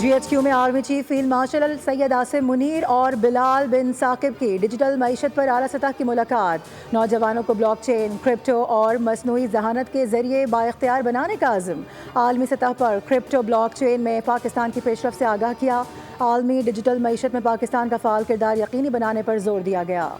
GHQ में army chief field marshal Syed Asim Munir और बिलाल बिन साकिब की डिजिटल मईशत पर आला सतह की मुलाकात। नौजवानों को ब्लॉकचेन, क्रिप्टो और मसनूई जहानत के जरिए बाइख्तियार बनाने का आज़म। आलमी सतह पर क्रिप्टो ब्लॉकचेन में पाकिस्तान की पेशरफ से आगाह किया। आलमी डिजिटल मईशत में पाकिस्तान का फ़ाल किरदार यकीनी बनाने पर जोर दिया गया।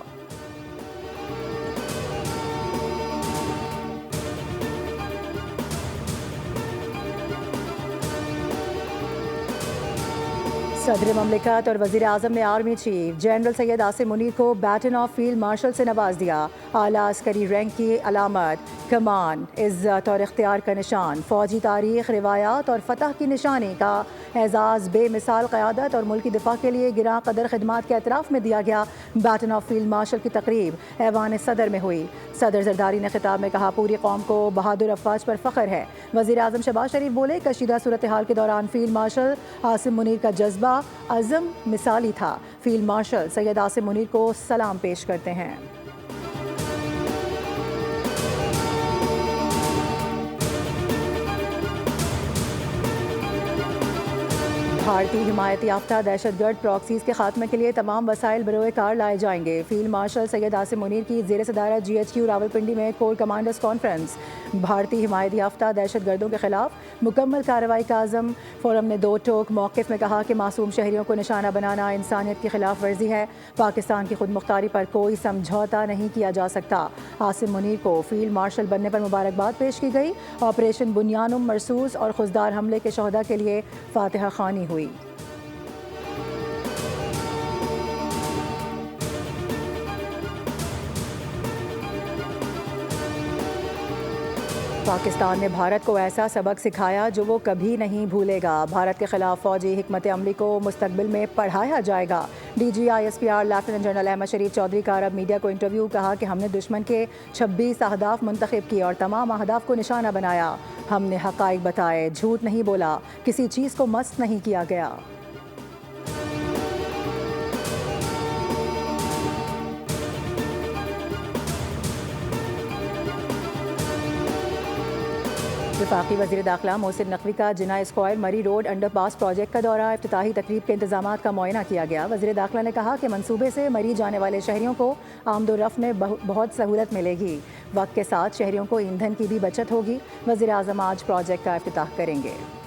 सदर ममलिकत और वज़ीर आज़म ने army chief general Syed Asim Munir को बैटन ऑफ फील्ड मार्शल से नवाज दिया। आला अस्करी रैंक की अलामत, कमान, इज़्ज़त और इख्तियार का निशान, फ़ौजी तारीख, रिवायात और फ़तह की निशानी का एजाज़, बेमिसाल क़यादत और मुल्की दिफा के लिए गिरां कदर खिदमात के एतराफ़ में दिया गया। बैटन ऑफ फील्ड मार्शल की तकरीब ऐवान सदर में हुई। सदर जरदारी ने खिताब में कहा, पूरी कौम को बहादुर अफ़वाज पर फ़ख्र है। वज़ीर आज़म शहबाज शरीफ बोले, कशीदा सूरत हाल के दौरान फील्ड मार्शल आसिम मुनीर का जज्बा अज़म मिसाली था। फील्ड मार्शल सैयद आसिम मुनीर को सलाम पेश करते हैं। भारतीय हिमायत याफ्ता दहशतगर्द प्रॉक्सीज के खात्मे के लिए तमाम वसाइल बरोए कार लाए जाएंगे। फील्ड मार्शल सैयद आसिम मुनीर की ज़ेर सदारत GHQ रावलपिंडी में कोर कमांडर्स कॉन्फ्रेंस। भारतीय हिमायत याफ्ता दहशतगर्दों के खिलाफ मुकम्मल कार्रवाई का आज़म। फोरम ने दो टोक मौक़िफ़ में कहा कि मासूम शहरियों को निशाना बनाना इंसानियत की खिलाफ वर्जी है। पाकिस्तान की खुद मुख्तारी पर कोई समझौता नहीं किया जा सकता। आसिम मुनीर को फील्ड मार्शल बनने पर मुबारकबाद पेश की गई। ऑपरेशन बुनियानुम मरसूस और खुजदार हमले के शहदा के लिए फातिहा खानी हुई। पाकिस्तान ने भारत को ऐसा सबक सिखाया जो वो कभी नहीं भूलेगा। भारत के खिलाफ फौजी हिकमत अमली को मुस्तकबिल में पढ़ाया जाएगा। DG ISPR lieutenant general Ahmed Sharif Chaudhry का अरब मीडिया को इंटरव्यू। कहा कि हमने दुश्मन के 26 अहदाफ मुंतखब किए और तमाम अहदाफ को निशाना बनाया। हमने हक़ाइक़ बताए, झूठ नहीं बोला, किसी चीज़ को मस्त नहीं किया गया। वफाकी वज़ीर दाखिला मोहसिन नकवी का जिना स्क्वायर मरी रोड अंडरपास प्रोजेक्ट का दौरा। इफ्तिताही तकरीब के इंतजामात का मुआयना किया गया। वज़ीर दाखिला ने कहा कि मंसूबे से मरी जाने वाले शहरियों को आमदोरफ्त में बहुत सहूलत मिलेगी। वक्त के साथ शहरियों को ईंधन की भी बचत होगी। वज़ीर आज़म आज प्रोजेक्ट का इफ्तिताह करेंगे।